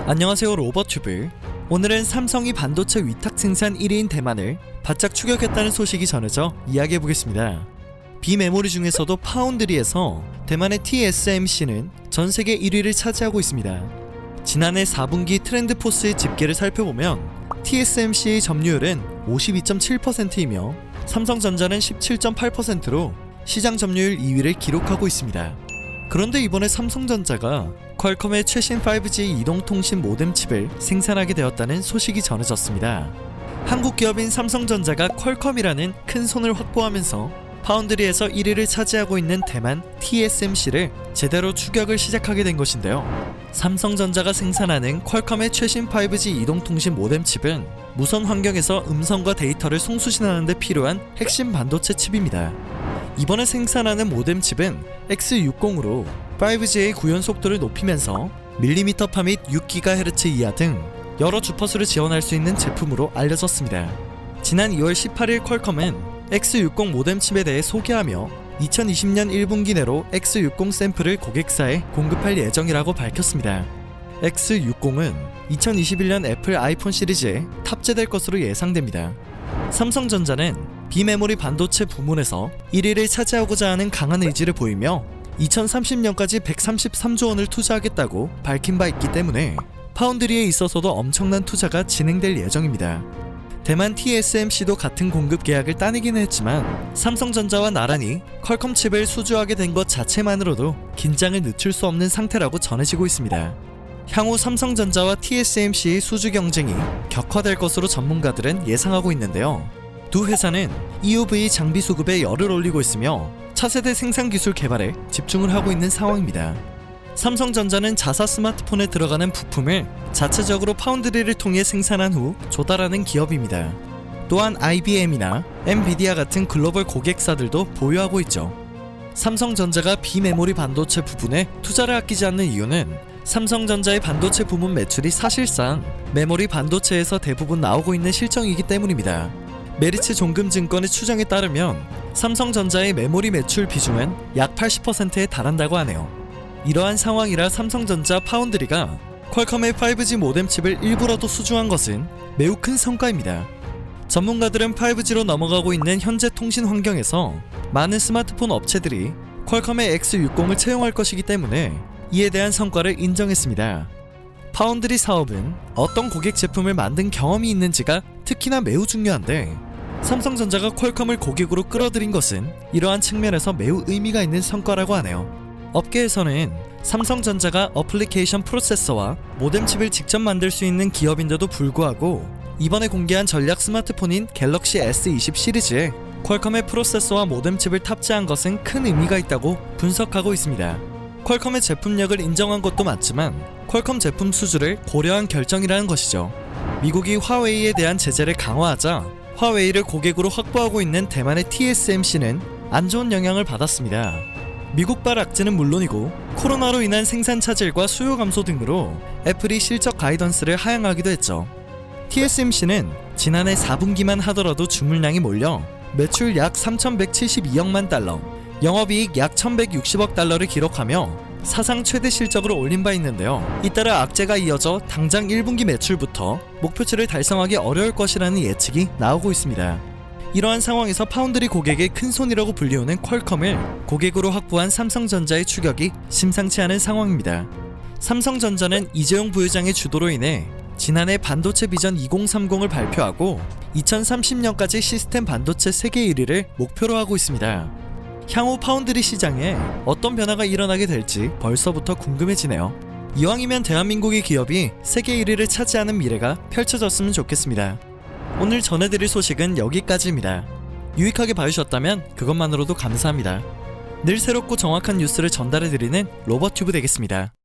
안녕하세요, 로버튜브. 오늘은 삼성이 반도체 위탁 생산 1위인 대만을 바짝 추격했다는 소식이 전해져 이야기해보겠습니다. 비메모리 중에서도 파운드리에서 대만의 TSMC는 전세계 1위를 차지하고 있습니다. 지난해 4분기 트렌드포스의 집계를 살펴보면 TSMC의 점유율은 52.7%이며 삼성전자는 17.8%로 시장 점유율 2위를 기록하고 있습니다. 그런데 이번에 삼성전자가 퀄컴의 최신 5G 이동통신 모뎀 칩을 생산하게 되었다는 소식이 전해졌습니다. 한국 기업인 삼성전자가 퀄컴이라는 큰 손을 확보하면서 파운드리에서 1위를 차지하고 있는 대만 TSMC를 제대로 추격을 시작하게 된 것인데요. 삼성전자가 생산하는 퀄컴의 최신 5G 이동통신 모뎀 칩은 무선 환경에서 음성과 데이터를 송수신하는 데 필요한 핵심 반도체 칩입니다. 이번에 생산하는 모뎀 칩은 X60으로 5G의 구현 속도를 높이면서 밀리미터파 및 6GHz 이하 등 여러 주파수를 지원할 수 있는 제품으로 알려졌습니다. 지난 2월 18일 퀄컴은 X60 모뎀 칩에 대해 소개하며 2020년 1분기 내로 X60 샘플을 고객사에 공급할 예정이라고 밝혔습니다. X60은 2021년 애플 아이폰 시리즈에 탑재될 것으로 예상됩니다. 삼성전자는 비메모리 반도체 부문에서 1위를 차지하고자 하는 강한 의지를 보이며 2030년까지 133조 원을 투자하겠다고 밝힌 바 있기 때문에 파운드리에 있어서도 엄청난 투자가 진행될 예정입니다. 대만 TSMC도 같은 공급 계약을 따내기는 했지만 삼성전자와 나란히 퀄컴 칩을 수주하게 된 것 자체만으로도 긴장을 늦출 수 없는 상태라고 전해지고 있습니다. 향후 삼성전자와 TSMC의 수주 경쟁이 격화될 것으로 전문가들은 예상하고 있는데요. 두 회사는 EUV 장비 수급에 열을 올리고 있으며 차세대 생산 기술 개발에 집중을 하고 있는 상황입니다. 삼성전자는 자사 스마트폰에 들어가는 부품을 자체적으로 파운드리를 통해 생산한 후 조달하는 기업입니다. 또한 IBM이나 엔비디아 같은 글로벌 고객사들도 보유하고 있죠. 삼성전자가 비메모리 반도체 부분에 투자를 아끼지 않는 이유는 삼성전자의 반도체 부문 매출이 사실상 메모리 반도체에서 대부분 나오고 있는 실정이기 때문입니다. 메리츠 종금증권의 추정에 따르면 삼성전자의 메모리 매출 비중은 약 80%에 달한다고 하네요. 이러한 상황이라 삼성전자 파운드리가 퀄컴의 5G 모뎀 칩을 일부라도 수주한 것은 매우 큰 성과입니다. 전문가들은 5G로 넘어가고 있는 현재 통신 환경에서 많은 스마트폰 업체들이 퀄컴의 X60을 채용할 것이기 때문에 이에 대한 성과를 인정했습니다. 파운드리 사업은 어떤 고객 제품을 만든 경험이 있는지가 특히나 매우 중요한데 삼성전자가 퀄컴을 고객으로 끌어들인 것은 이러한 측면에서 매우 의미가 있는 성과라고 하네요. 업계에서는 삼성전자가 어플리케이션 프로세서와 모뎀 칩을 직접 만들 수 있는 기업인데도 불구하고 이번에 공개한 전략 스마트폰인 갤럭시 S20 시리즈에 퀄컴의 프로세서와 모뎀 칩을 탑재한 것은 큰 의미가 있다고 분석하고 있습니다. 퀄컴의 제품력을 인정한 것도 맞지만 퀄컴 제품 수주를 고려한 결정이라는 것이죠. 미국이 화웨이에 대한 제재를 강화하자 화웨이를 고객으로 확보하고 있는 대만의 TSMC는 안 좋은 영향을 받았습니다. 미국발 악재는 물론이고 코로나로 인한 생산 차질과 수요 감소 등으로 애플이 실적 가이던스를 하향하기도 했죠. TSMC는 지난해 4분기만 하더라도 주문량이 몰려 매출 약 3,172억만 달러, 영업이익 약 1,160억 달러를 기록하며 사상 최대 실적으로 올린 바 있는데요. 잇따라 악재가 이어져 당장 1분기 매출부터 목표치를 달성하기 어려울 것이라는 예측이 나오고 있습니다. 이러한 상황에서 파운드리 고객의 큰손이라고 불리우는 퀄컴을 고객으로 확보한 삼성전자의 추격이 심상치 않은 상황입니다. 삼성전자는 이재용 부회장의 주도로 인해 지난해 반도체 비전 2030을 발표하고 2030년까지 시스템 반도체 세계 1위를 목표로 하고 있습니다. 향후 파운드리 시장에 어떤 변화가 일어나게 될지 벌써부터 궁금해지네요. 이왕이면 대한민국의 기업이 세계 1위를 차지하는 미래가 펼쳐졌으면 좋겠습니다. 오늘 전해드릴 소식은 여기까지입니다. 유익하게 봐주셨다면 그것만으로도 감사합니다. 늘 새롭고 정확한 뉴스를 전달해드리는 로버튜브 되겠습니다.